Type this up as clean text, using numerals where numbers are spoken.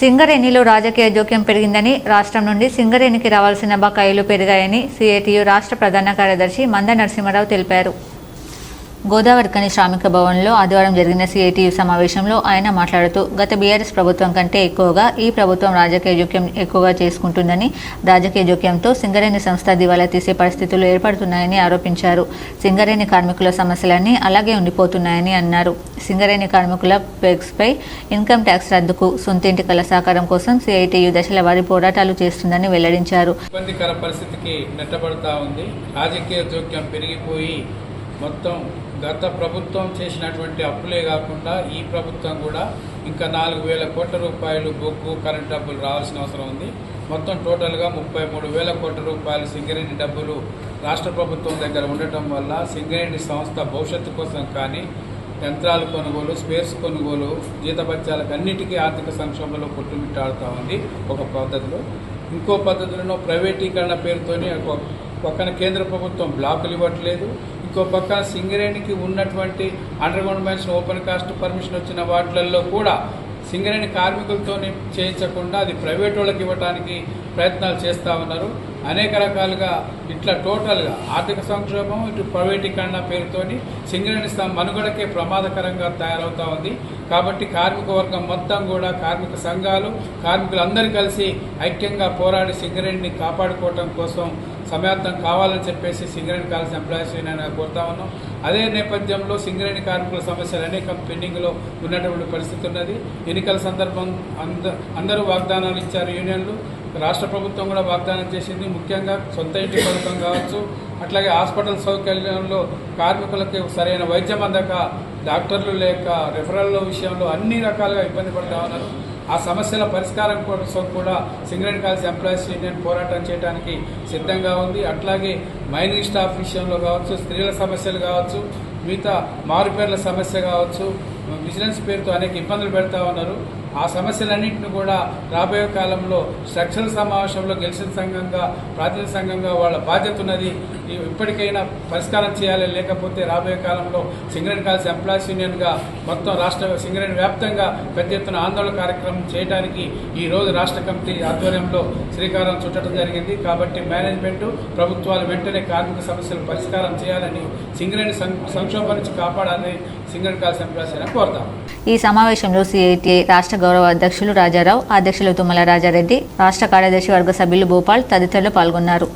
సింగరేణిలో రాజకీయ జోక్యం పెరిగిందని, రాష్ట్రం నుండి సింగరేణికి రావాల్సిన బకాయిలు పెరిగాయని సిఐటియు రాష్ట్ర ప్రధాన కార్యదర్శి మంద నరసింహారావు తెలిపారు. గోదావరిఖని శ్రామిక భవన్లో ఆదివారం జరిగిన సిఐటియు సమావేశంలో ఆయన మాట్లాడుతూ, గత బీఆర్ఎస్ ప్రభుత్వం కంటే ఎక్కువగా ఈ ప్రభుత్వం రాజకీయ జోక్యం ఎక్కువగా చేసుకుంటుందని, రాజకీయ జోక్యంతో సింగరేణి సంస్థ దివాలా తీసే పరిస్థితులు ఏర్పడుతున్నాయని ఆరోపించారు. సింగరేణి కార్మికుల సమస్యలన్నీ అలాగే ఉండిపోతున్నాయని అన్నారు. సింగరేణి కార్మికుల పెగ్స్పై ఇన్కమ్ ట్యాక్స్ రద్దుకు, సొంతింటి కల సహకారం కోసం సిఐటియు దశల వారీ పోరాటాలు చేస్తుందని వెల్లడించారు. ఇబ్బందికర పరిస్థితికి నెట్టబడతా ఉంది. రాజకీయ జోక్యం పెరిగిపోయి మొత్తం గత ప్రభుత్వం చేసినటువంటి అప్పులే కాకుండా ఈ ప్రభుత్వం కూడా ఇంకా 4,000 కోట్ల రూపాయలు బొగ్గు కరెంట్ డబ్బులు రావాల్సిన అవసరం ఉంది. మొత్తం టోటల్గా 33,000 కోట్ల రూపాయలు సింగరేణి డబ్బులు రాష్ట్ర ప్రభుత్వం దగ్గర ఉండటం వల్ల సింగరేణి సంస్థ భవిష్యత్తు కోసం కానీ యంత్రాల కొనుగోలు, స్పేర్స్ కొనుగోలు, జీతభత్యాలకు అన్నిటికీ ఆర్థిక సంక్షోభంలో కొట్టుమిట్టాడుతూ ఉంది ఒక పద్ధతిలో. ఇంకో పద్ధతిలో ప్రైవేటీకరణ పేరుతోనే పక్కన కేంద్ర ప్రభుత్వం బ్లాకులు ఇవ్వట్లేదు. ఇంకో పక్క సింగరేణికి ఉన్నటువంటి underground mines open cast permission వచ్చిన వాటిల్లో కూడా సింగరేణి కార్మికులతో చేయించకుండా అది ప్రైవేట్ వాళ్ళకి ఇవ్వడానికి ప్రయత్నాలు చేస్తూ ఉన్నారు. అనేక రకాలుగా ఇట్లా టోటల్గా ఆర్థిక సంక్షోభం, ఇటు ప్రైవేటీకరణ పేరుతోని సింగరేణి మనుగడకే ప్రమాదకరంగా తయారవుతూ ఉంది. కాబట్టి కార్మిక వర్గం మొత్తం కూడా కార్మిక సంఘాలు, కార్మికులందరూ కలిసి ఐక్యంగా పోరాడి సింగరేణిని కాపాడుకోవటం కోసం సమాయత్తం కావాలని చెప్పేసి సింగరేణి కాలేజ్ ఎంప్లాయీస్ యూనియన్ కోరుతా ఉన్నాం. అదే నేపథ్యంలో సింగరేణి కార్మికుల సమస్యలు అనేక పెండింగ్లో ఉన్నటువంటి పరిస్థితి ఉన్నది. ఎన్నికల సందర్భం అందరూ వాగ్దానాలు ఇచ్చారు యూనియన్లు. రాష్ట్ర ప్రభుత్వం కూడా వాగ్దానం చేసింది. ముఖ్యంగా సొంత ఇంటి పథకం కావచ్చు, అట్లాగే హాస్పిటల్ సౌకర్యంలో కార్మికులకు సరైన వైద్యం అందక, డాక్టర్లు లేక, రెఫరల్ విషయంలో అన్ని రకాలుగా ఇబ్బంది పడుతూ ఉన్నారు. ఆ సమస్యల పరిష్కారం కోసం కూడా సింగరేణి కాలేజ్ ఎంప్లాయీస్ యూనియన్ పోరాటం చేయడానికి సిద్ధంగా ఉంది. అట్లాగే మైనింగ్ స్టాఫ్ విషయంలో కావచ్చు, స్త్రీల సమస్యలు కావచ్చు, మిగతా మారుపేర్ల సమస్య కావచ్చు, విజిలెన్స్ పేరుతో అనేక ఇబ్బందులు పెడతా ఉన్నారు. ఆ సమస్యలన్నింటినీ కూడా రాబోయే కాలంలో స్ట్రక్చరల్ సమావేశంలో గెలిచిన సంఘంగా, ప్రాతినిధ్య సంఘంగా వాళ్ళ బాధ్యత ఉన్నది. ఇప్పటికైనా పరిష్కారం చేయాలి. లేకపోతే రాబోయే కాలంలో సింగరేణి కాలేజ్ ఎంప్లాయీస్ యూనియన్గా మొత్తం రాష్ట్ర సింగరేణి వ్యాప్తంగా పెద్ద ఎత్తున ఆందోళన కార్యక్రమం చేయడానికి ఈరోజు రాష్ట్ర కమిటీ ఆధ్వర్యంలో శ్రీకారం చుట్టడం జరిగింది. కాబట్టి మేనేజ్మెంటు, ప్రభుత్వాలు వెంటనే కార్మిక సమస్యలు పరిష్కారం చేయాలని, సింగరేణి సంక్షోభం నుంచి కాపాడాలని సింగరేణి కాలేజ్ ఎంప్లాయీస్ యూనియన్ కోరుతాం. ఈ సమావేశంలో సిఐటిఐ రాష్ట్ర గౌరవ అధ్యక్షులు రాజారావు, అధ్యక్షులు తుమ్మల రాజారెడ్డి, రాష్ట్ర కార్యదర్శి వర్గ సభ్యులు భూపాల్ తదితరులు పాల్గొన్నారు.